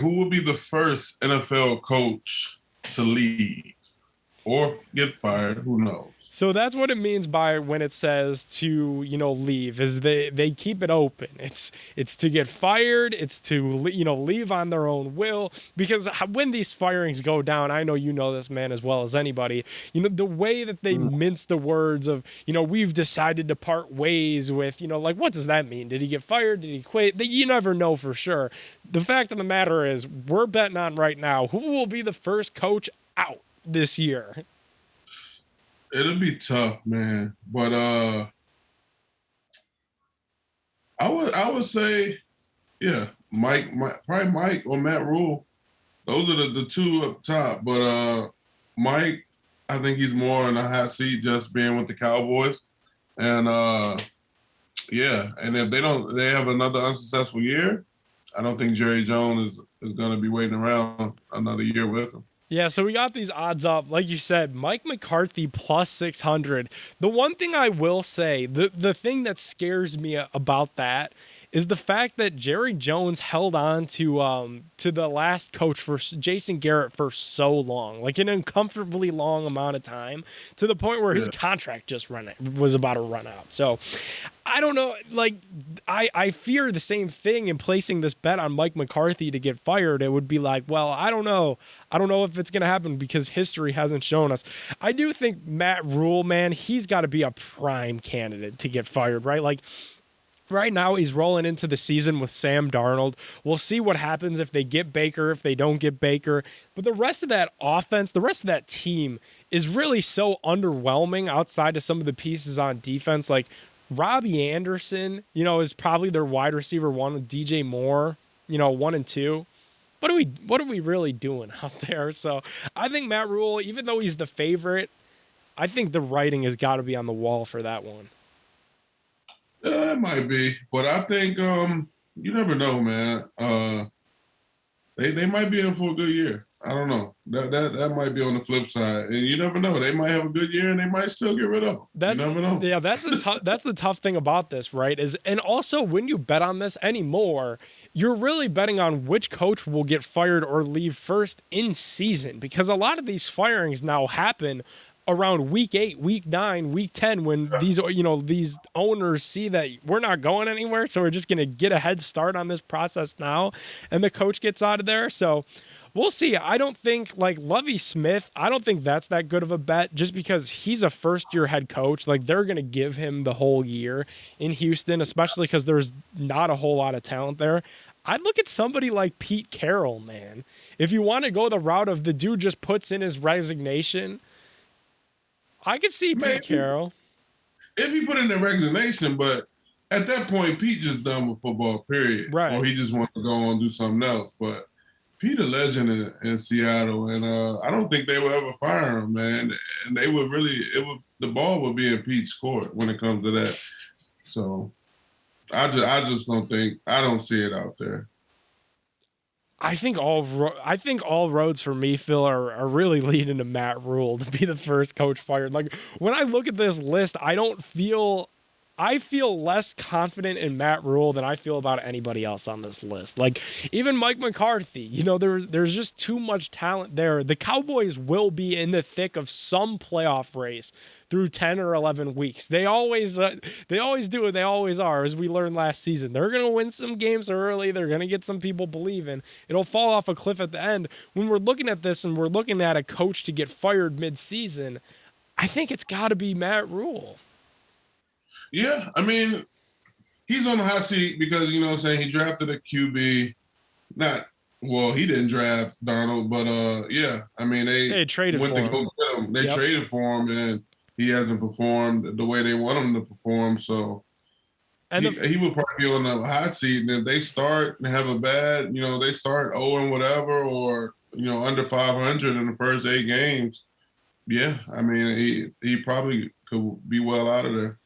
who will be the first NFL coach to leave or get fired? Who knows? So that's what it means by when it says to, leave, is they keep it open. It's to get fired, it's to, leave on their own will, because when these firings go down, I know you know this, man, as well as anybody, the way that they mince the words of, we've decided to part ways with, like, what does that mean? Did he get fired? Did he quit? You never know for sure. The fact of the matter is, we're betting on right now who will be the first coach out this year. It'll be tough, man. But I would say, yeah, probably Mike or Matt Rhule. Those are the two up top. But Mike, I think he's more in a hot seat just being with the Cowboys. And yeah, and if they have another unsuccessful year, I don't think Jerry Jones is going to be waiting around another year with him. Yeah, so we got these odds up. Like you said, Mike McCarthy plus 600. The one thing I will say, the thing that scares me about that is the fact that Jerry Jones held on to the last coach, for Jason Garrett, for so long, like an uncomfortably long amount of time, to the point where his contract just was about to run out. So I don't know. Like, I fear the same thing in placing this bet on Mike McCarthy to get fired. It would be like, well, I don't know. I don't know if it's going to happen because history hasn't shown us. I do think Matt Rhule, man, he's got to be a prime candidate to get fired, right? Like, right now, he's rolling into the season with Sam Darnold. We'll see what happens if they get Baker, if they don't get Baker. But the rest of that offense, the rest of that team is really so underwhelming outside of some of the pieces on defense. Like, Robbie Anderson, is probably their wide receiver one with DJ Moore, 1 and 2. What are we really doing out there? So I think Matt Rhule, even though he's the favorite, I think the writing has got to be on the wall for that one. Yeah, it might be, but I think you never know, man. They might be in for a good year. I don't know. That might be on the flip side, and you never know. They might have a good year, and they might still get rid of them. You never know. Yeah, that's the tough thing about this, right? And also when you bet on this anymore, you're really betting on which coach will get fired or leave first in season, because a lot of these firings now happen around week 8, week 9, week 10, when these owners see that we're not going anywhere, so we're just going to get a head start on this process now, and the coach gets out of there. So we'll see. I don't think, like, Lovie Smith, I don't think that's that good of a bet, just because he's a first-year head coach. Like, they're going to give him the whole year in Houston, especially because there's not a whole lot of talent there. I'd look at somebody like Pete Carroll, man. If you want to go the route of the dude just puts in his resignation, I could see Pete Carroll. If he put in the resignation, but at that point, Pete just done with football, period. Right. Or he just wants to go on and do something else. But Pete a legend in Seattle, and I don't think they will ever fire him, man. And they would the ball would be in Pete's court when it comes to that. So I just I don't see it out there. I think all roads for me, Phil, are really leading to Matt Rhule to be the first coach fired. Like, when I look at this list, I feel less confident in Matt Rhule than I feel about anybody else on this list. Like, even Mike McCarthy, there's just too much talent there. The Cowboys will be in the thick of some playoff race through 10 or 11 weeks. They always do, and they always are, as we learned last season. They're going to win some games early. They're going to get some people believing. It'll fall off a cliff at the end. When we're looking at this and we're looking at a coach to get fired mid-season, I think it's got to be Matt Rhule. Yeah, I mean, he's on the hot seat because, he drafted a QB. He didn't draft Darnold, but yeah, I mean, they traded went for to him. go get him. They traded for him, and he hasn't performed the way they want him to perform. So he would probably be on the hot seat. And if they start and have a bad, they start 0 and whatever, or under 500 in the first 8 games, yeah, I mean, he probably could be well out of there.